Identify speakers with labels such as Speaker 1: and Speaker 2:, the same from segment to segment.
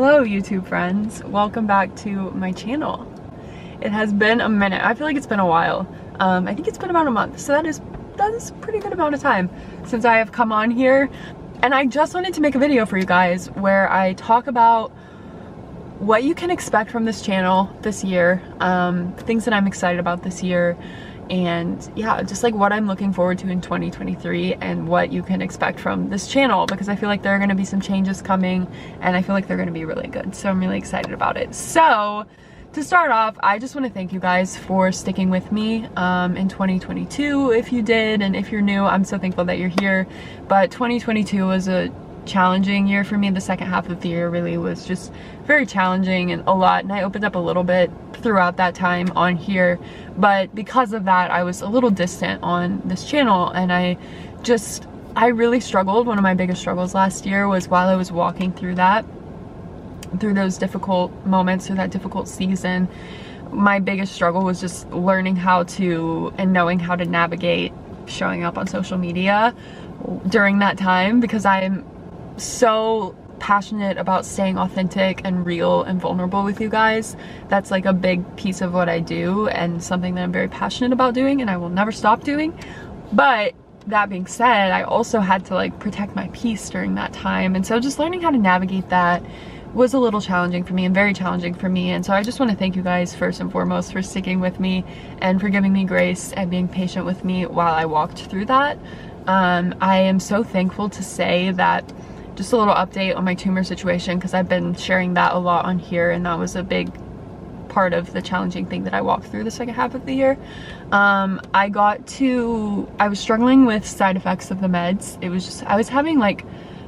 Speaker 1: Hello YouTube friends, welcome back to my channel. It has been a minute. I feel like it's been a while. I think it's been about a month, so that is a pretty good amount of time since I have come on here. And I just wanted to make a video for you guys where I talk about what you can expect from this channel this year, things that I'm excited about this year, and yeah, just like what I'm looking forward to in 2023 and what you can expect from this channel, because I feel like there are going to be some changes coming and I feel like they're going to be really good, so I'm really excited about it. So to start off, I just want to thank you guys for sticking with me in 2022 if you did, and if you're new, I'm so thankful that you're here. But 2022 was a challenging year for me. The second half of the year really was just very challenging and a lot, and I opened up a little bit throughout that time on here, but because of that I was a little distant on this channel, and I really struggled. One of my biggest struggles last year was while I was walking through those difficult moments, through that difficult season. My biggest struggle was just learning how to and knowing how to navigate showing up on social media during that time, because I'm so passionate about staying authentic and real and vulnerable with you guys. That's like a big piece of what I do and something that I'm very passionate about doing, and I will never stop doing. But that being said, I also had to like protect my peace during that time, and so just learning how to navigate that was a little challenging for me and very challenging for me. And so I just want to thank you guys first and foremost for sticking with me and for giving me grace and being patient with me while I walked through that. I am so thankful to say that, just a little update on my tumor situation, because I've been sharing that a lot on here, and that was a big part of the challenging thing that I walked through the second half of the year. I was struggling with side effects of the meds. It was just, I was having like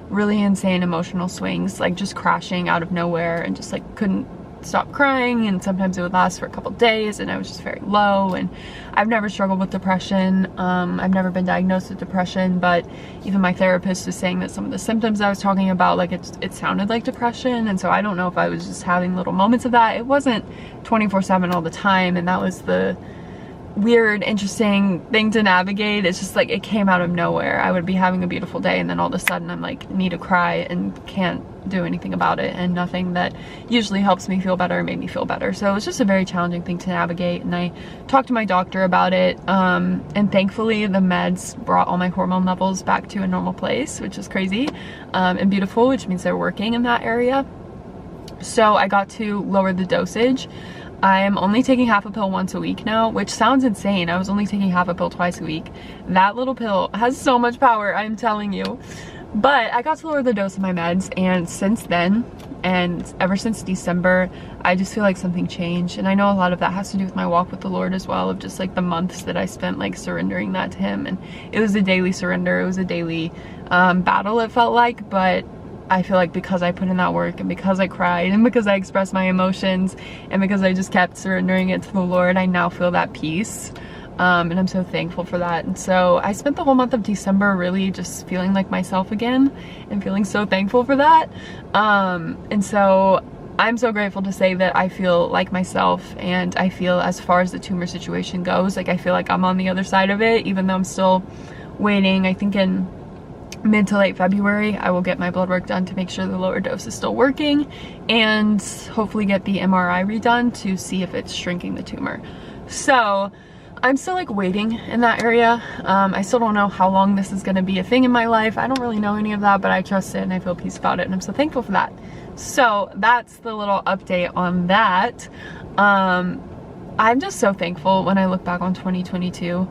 Speaker 1: really insane emotional swings, like just crashing out of nowhere, and just like couldn't stop crying, and sometimes it would last for a couple days, and I was just very low. And I've never struggled with depression. I've never been diagnosed with depression, but even my therapist was saying that some of the symptoms I was talking about, like it sounded like depression. And so I don't know if I was just having little moments of that. It wasn't 24/7 all the time, and that was the weird, interesting thing to navigate. It's just like it came out of nowhere. I would be having a beautiful day, and then all of a sudden I'm like, need to cry and can't do anything about it, and nothing that usually helps me feel better made me feel better. So it was just a very challenging thing to navigate, and I talked to my doctor about it, and thankfully the meds brought all my hormone levels back to a normal place, which is crazy and beautiful, which means they're working in that area. So I got to lower the dosage. I am only taking half a pill once a week now, which sounds insane. I was only taking half a pill twice a week. That little pill has so much power, I'm telling you. But I got to lower the dose of my meds, and since then, and ever since December, I just feel like something changed. And I know a lot of that has to do with my walk with the Lord as well, of just like the months that I spent like surrendering that to Him. And it was a daily surrender, it was a daily battle, it felt like. But I feel like because I put in that work, and because I cried, and because I expressed my emotions, and because I just kept surrendering it to the Lord, I now feel that peace. And I'm so thankful for that. And so I spent the whole month of December really just feeling like myself again, and feeling so thankful for that. And so I'm so grateful to say that I feel like myself, and I feel, as far as the tumor situation goes, like I feel like I'm on the other side of it, even though I'm still waiting. I think in mid to late February I will get my blood work done to make sure the lower dose is still working, and hopefully get the MRI redone to see if it's shrinking the tumor. So I'm still like waiting in that area. I still don't know how long this is going to be a thing in my life. I don't really know any of that, but I trust it and I feel peace about it, and I'm so thankful for that. So that's the little update on that. I'm just so thankful when I look back on 2022.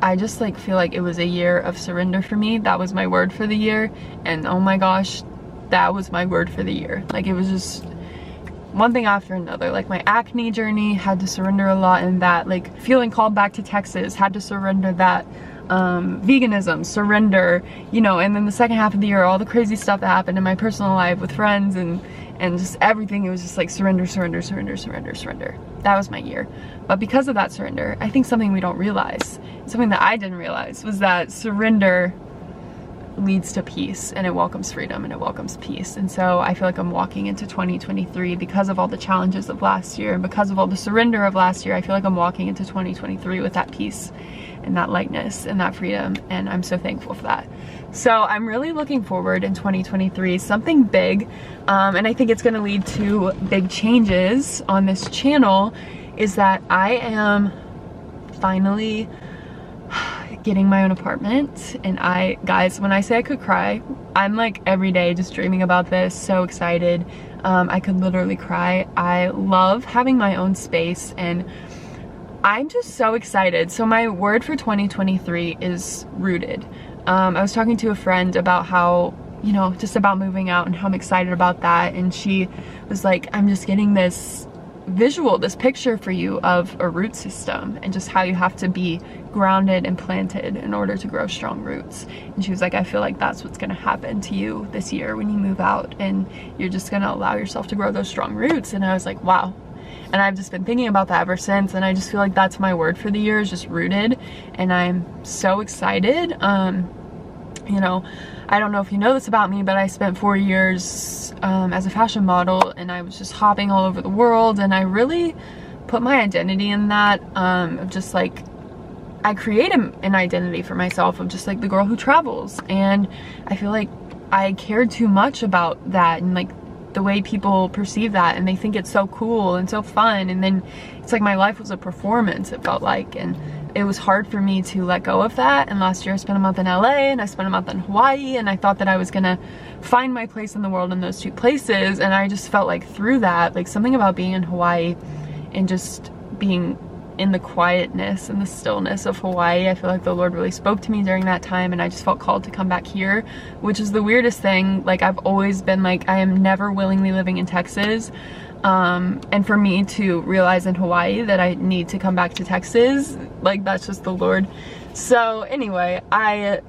Speaker 1: I just like feel like it was a year of surrender for me. That was my word for the year, and oh my gosh, that was my word for the year. Like it was just one thing after another. Like my acne journey, had to surrender a lot in that. Like feeling called back to Texas, had to surrender that. Veganism, surrender, you know. And then the second half of the year, all the crazy stuff that happened in my personal life with friends and just everything, it was just like surrender, surrender, surrender, surrender, surrender. That was my year. But because of that surrender, I think something we don't realize, something that I didn't realize, was that surrender leads to peace, and it welcomes freedom, and it welcomes peace. And so I feel like I'm walking into 2023, because of all the challenges of last year and because of all the surrender of last year, I feel like I'm walking into 2023 with that peace and that lightness and that freedom, and I'm so thankful for that. So I'm really looking forward in 2023, something big, and I think it's gonna lead to big changes on this channel, is that I am finally getting my own apartment. And guys, when I say I could cry, I'm like every day just dreaming about this, so excited. I could literally cry. I love having my own space and I'm just so excited. So my word for 2023 is rooted. I was talking to a friend about how, you know, just about moving out and how I'm excited about that, and she was like, I'm just getting this visual, this picture for you of a root system and just how you have to be grounded and planted in order to grow strong roots. And she was like, I feel like that's what's gonna happen to you this year when you move out, and you're just gonna allow yourself to grow those strong roots. And I was like, wow. And I've just been thinking about that ever since, and I just feel like that's my word for the year, is just rooted. And I'm so excited. You know, I don't know if you know this about me, but I spent 4 years as a fashion model, and I was just hopping all over the world, and I really put my identity in that, of just like, I create an identity for myself of just like the girl who travels. And I feel like I cared too much about that, and like the way people perceive that, and they think it's so cool and so fun, and then it's like my life was a performance, it felt like. And it was hard for me to let go of that. And last year I spent a month in LA and I spent a month in Hawaii, and I thought that I was gonna find my place in the world in those two places. And I just felt like through that, like something about being in Hawaii and just being in the quietness and the stillness of Hawaii, I feel like the Lord really spoke to me during that time, and I just felt called to come back here, which is the weirdest thing. Like, I've always been like, I am never willingly living in Texas. And for me to realize in Hawaii that I need to come back to Texas, like, that's just the Lord. So anyway, I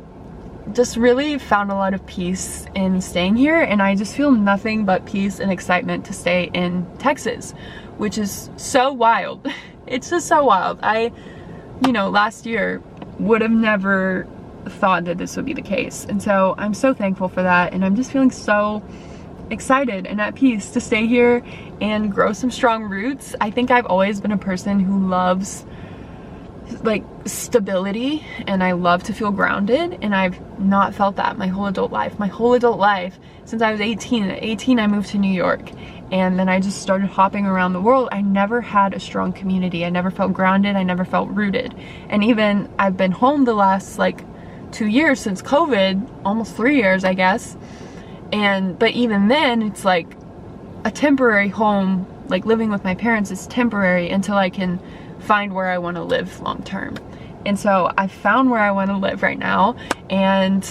Speaker 1: just really found a lot of peace in staying here, and I just feel nothing but peace and excitement to stay in Texas, which is so wild. It's just so wild. You know, last year would have never thought that this would be the case. And so I'm so thankful for that, and I'm just feeling so excited and at peace to stay here and grow some strong roots. I think I've always been a person who loves like stability, and I love to feel grounded, and I've not felt that my whole adult life since I was 18. At 18 I moved to New York, and then I just started hopping around the world. I never had a strong community. I never felt grounded. I never felt rooted. And even I've been home the last like 2 years since COVID, almost 3 years I guess, but even then it's like a temporary home. Like, living with my parents is temporary until I can find where I want to live long term. And so I found where I want to live right now, and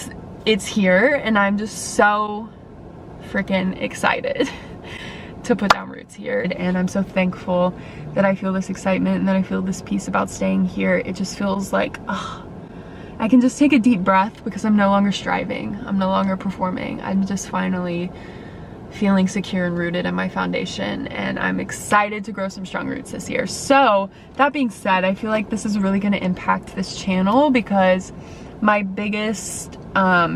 Speaker 1: it's here, and I'm just so freaking excited to put down roots here. And I'm so thankful that I feel this excitement and that I feel this peace about staying here. It just feels like, I can just take a deep breath because I'm no longer striving. I'm no longer performing. I'm just finally feeling secure and rooted in my foundation, and I'm excited to grow some strong roots this year. So that being said, I feel like this is really going to impact this channel, because my biggest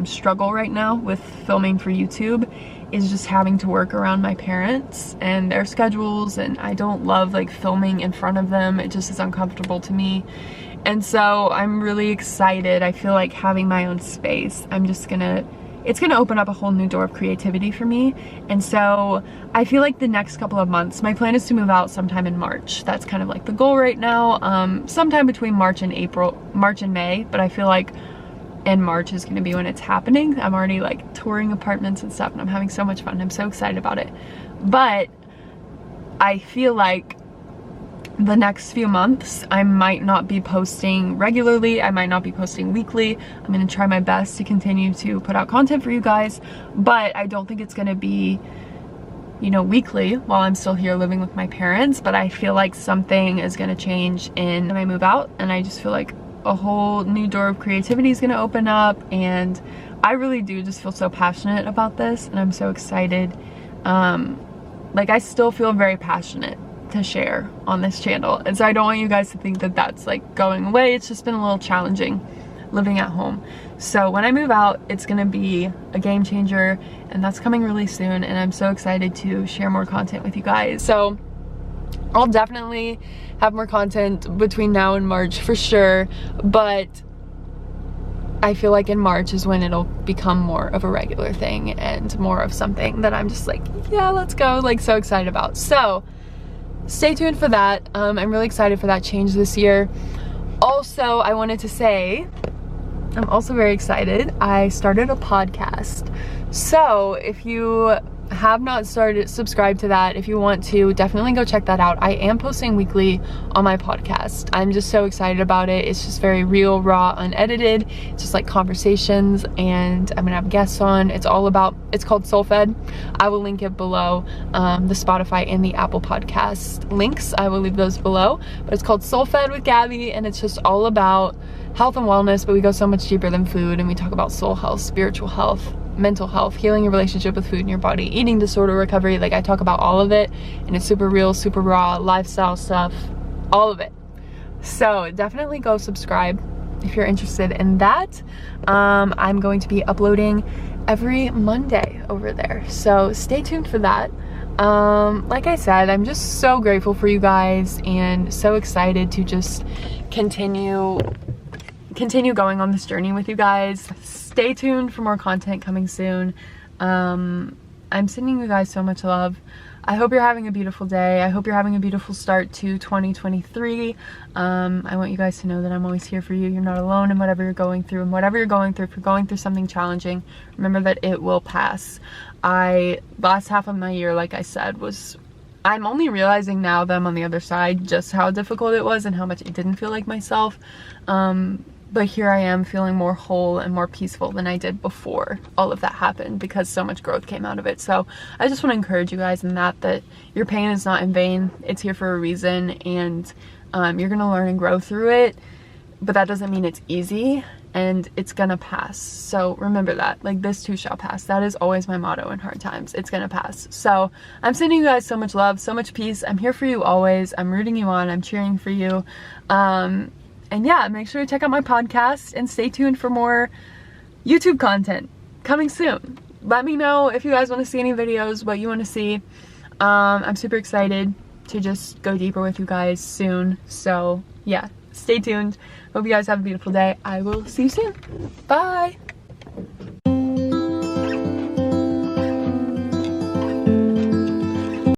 Speaker 1: struggle right now with filming for YouTube is just having to work around my parents and their schedules, and I don't love like filming in front of them. It just is uncomfortable to me. And so I'm really excited. I feel like having my own space, it's gonna open up a whole new door of creativity for me. And so I feel like the next couple of months, my plan is to move out sometime in March. That's kind of like the goal right now. Sometime between March and May, but I feel like in March is gonna be when it's happening. I'm already like touring apartments and stuff, and I'm having so much fun. I'm so excited about it. But I feel like the next few months I might not be posting regularly. I might not be posting weekly. I'm gonna try my best to continue to put out content for you guys, but I don't think it's gonna be, you know, weekly while I'm still here living with my parents. But I feel like something is gonna change when I move out, and I just feel like a whole new door of creativity is gonna open up, and I really do just feel so passionate about this, and I'm so excited. Like, I still feel very passionate to share on this channel, and so I don't want you guys to think that that's like going away. It's just been a little challenging living at home. So when I move out, it's gonna be a game changer, and that's coming really soon, and I'm so excited to share more content with you guys. So I'll definitely have more content between now and March for sure, but I feel like in March is when it'll become more of a regular thing and more of something that I'm just like, yeah, let's go, like so excited about. So stay tuned for that. I'm really excited for that change this year. Also, I wanted to say, I'm also very excited. I started a podcast. So if you have not subscribed to that, if you want to, definitely go check that out. I am posting weekly on my podcast. I'm just so excited about it. It's just very real, raw, unedited. It's just like conversations, and I'm gonna have guests on. It's called Soul Fed. I will link it below, the Spotify and the Apple Podcast links. I will leave those below, but it's called Soul Fed with Gabby, and it's just all about health and wellness, but we go so much deeper than food, and we talk about soul health, spiritual health, mental health, healing your relationship with food in your body, eating disorder recovery. Like, I talk about all of it, and it's super real, super raw, lifestyle stuff, all of it. So definitely go subscribe if you're interested in that. I'm going to be uploading every Monday over there, so stay tuned for that. Like I said, I'm just so grateful for you guys and so excited to just continue going on this journey with you guys. Stay tuned for more content coming soon. I'm sending you guys so much love. I hope you're having a beautiful day. I hope you're having a beautiful start to 2023. I want you guys to know that I'm always here for you. You're not alone in whatever you're going through, and whatever you're going through, if you're going through something challenging, remember that it will pass. Last half of my year, like I said, I'm only realizing now that I'm on the other side just how difficult it was and how much it didn't feel like myself. But here I am feeling more whole and more peaceful than I did before all of that happened, because so much growth came out of it. So I just want to encourage you guys in that your pain is not in vain. It's here for a reason, and you're going to learn and grow through it. But that doesn't mean it's easy, and it's going to pass. So remember that. Like, this too shall pass. That is always my motto in hard times. It's going to pass. So I'm sending you guys so much love, so much peace. I'm here for you always. I'm rooting you on. I'm cheering for you. And yeah, make sure to check out my podcast and stay tuned for more YouTube content coming soon. Let me know if you guys want to see any videos, what you want to see. I'm super excited to just go deeper with you guys soon. So yeah, stay tuned. Hope you guys have a beautiful day. I will see you soon. Bye.